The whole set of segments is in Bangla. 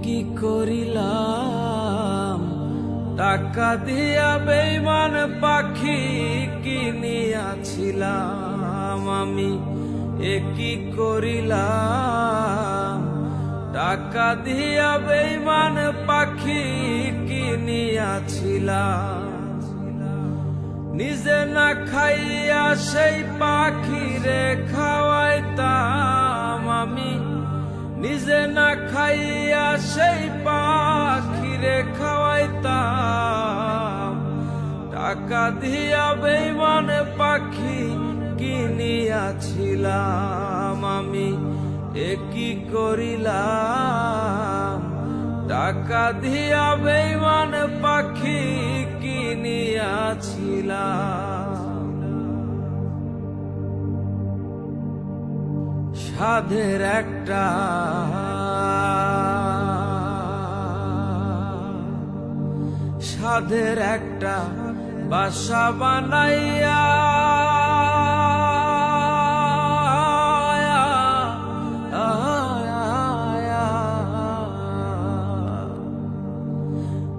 কি করিলাম টাকা দিয়া বেঈমান পাখি কিনিয়াছিলাম আমি। কি করিলাম টাকা দিয়া বেঈমান পাখি কিনিয়াছিলাম। নিজে না খাইয়া সেই পাখিরে খাওয়াইতাম আমি। নিজে না খাইয়া সেই পাখিরে খাওয়াইতাম। টাকা দিয়া বেঈমান পাখি কিনিয়াছিলাম আমি। কি করিলাম টাকা দিয়া বেঈমান পাখি কিনিয়াছিলাম। সাধের একটা বাসা বানাইয়া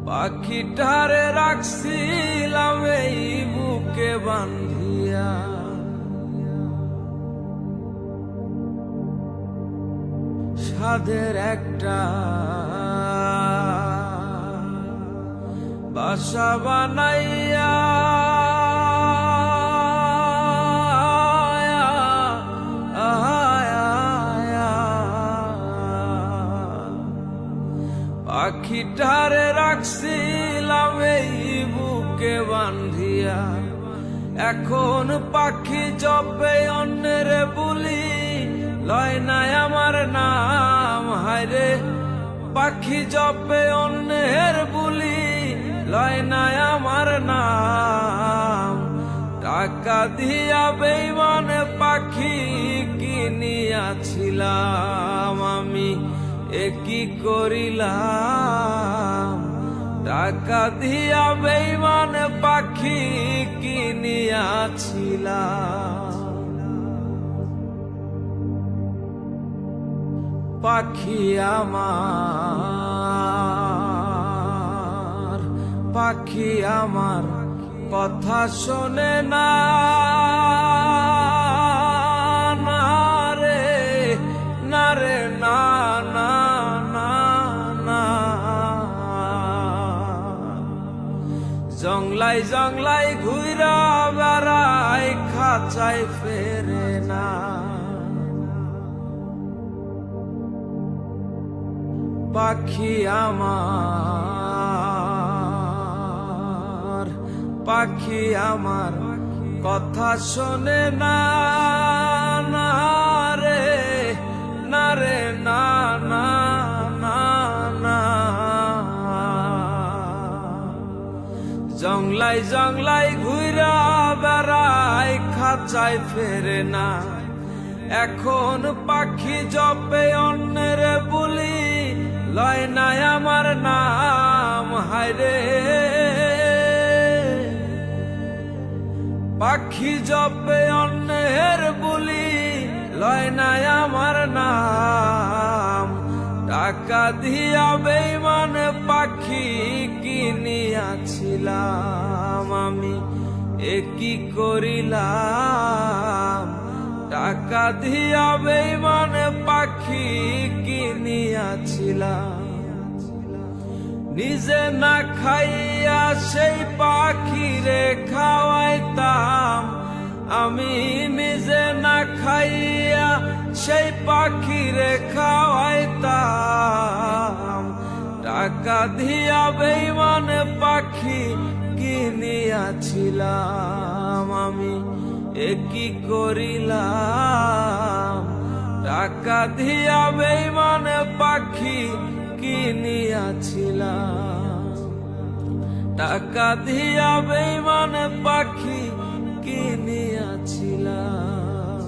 পাখিটারে রাখছিলাম এই বুকে বান্ধিয়া। সাধের একটা বাসা বানাইয়া পাখিটারে রাখছিলাম এই বুকে বান্ধিয়া। এখন পাখি জপে অন্যের বুলি, লয় নাই আমার নাম। হায়রে পাখি জপে অন্যের বুলি, লয় নাই আমার নাম। টাকা দিয়া বেঈমান পাখি কিনিয়াছিলাম আমি। কি করিলাম টাকা দিয়া বেঈমান পাখি কিনিয়াছিলাম। পাখি আমার কথা শোনে না রে, না রে, না না না না। জংলাই জংলাই ঘুইরা বেড়াই, খাঁচাই ফেরে না। পাখি আমার কথা শোনে না রে, না রে, না না না না। জংলাই জংলাই ঘুইরা বেড়াই, খাঁচাই ফেরে না। এখন পাখি জপে অন্যের বুলি, লয় নাই আমার নাম। হায়রে পাখি জপে অন্যের বুলি, লয় নাই আমার নাম। টাকা দিয়া বেঈমান পাখি কিনিয়াছিলাম আমি। কি করিলাম টাকা দিয়া বেঈমান পাখি কিনিয়াছিলাম। নিজে না খাইয়া সেই পাখিরে খাওয়াইতাম আমি। নিজে না খাইয়া সেই পাখিরে খাওয়াইতাম। টাকা দিয়া বেঈমান পাখি কিনিয়াছিলাম আমি। কি করিলাম টাকা দিয়া বেঈমান পাখি কিনিয়াছিলাম। টাকা দিয়া বেঈমান পাখি কিনিয়াছিলাম।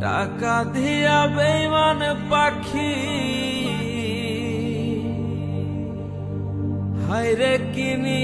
টাকা দিয়া বেঈমান পাখি, হায়রে কিনি